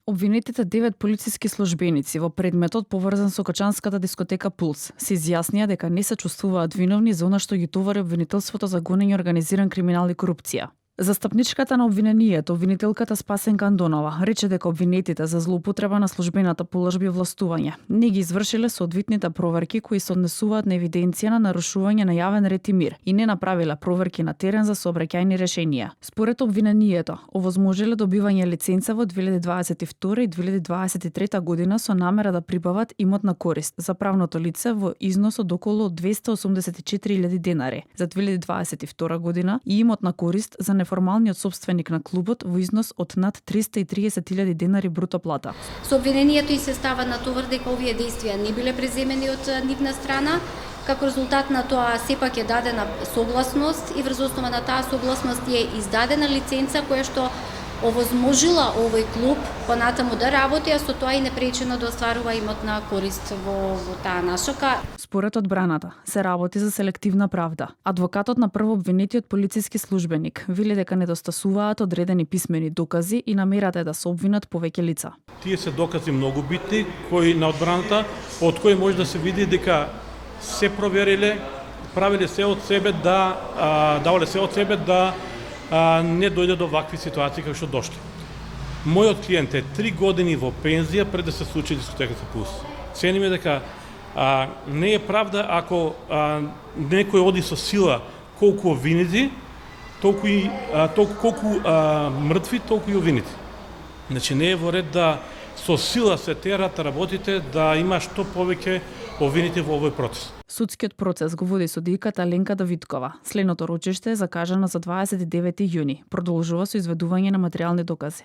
Обвинетите 9 полициски службеници во предметот поврзан со качанската дискотека Пулс се изјаснија дека не се чувствуваат виновни за она што ги товари обвинителството за гонење организиран криминал и корупција. Застапничката на обвинението, обвинителката Спасенка Андонова, рече дека обвинетите за злоупотреба на службената положба и властување не ги извршиле соодветните проверки кои се однесуваат на евиденција на нарушување на јавен ред и мир и не направиле проверки на терен за сообраќајни решенија. Според обвинението, овозможиле добивање лиценца во 2022 и 2023 година со намера да прибават имотна корист за правното лице во износ од околу 284.000 денари за 2022 година и имотна корист за неформалниот собственик на клубот во износ од над 330.000 денари бруто плата. Со обвинението и се става на товар дека овие действија не биле преземени од нивна страна. Како резултат на тоа сепак е дадена согласност и врз основа на таа согласност е издадена лиценца која што овозможила овој клуб понатаму да работи, а со тоа и непречено да остварува имотна корист во таа насока. Според одбраната, се работи за селективна правда. Адвокатот на првообвинетиот полициски службеник вели дека недостасуваат одредени писмени докази и намерата е да се обвинат повеќе лица. Тие се докази многу битни кои на одбраната, од кои може да се види дека се провериле, правиле се од себе давале се од себе да не дојде до вакви ситуации како што дошле. Мојот клиент е 3 години во пензија пред да се случи дискотеката Пулс. Цениме дека не е правда ако некој оди со сила колку обвинети, колку мртви, толку и обвинети. Значи не е во ред да со сила се терат работите да има што повеќе обвинети во овој процес. Судскиот процес го води судијката Ленка Давидкова. Следното рочиште е закажано за 29 јуни. Продолжува со изведување на материјални докази.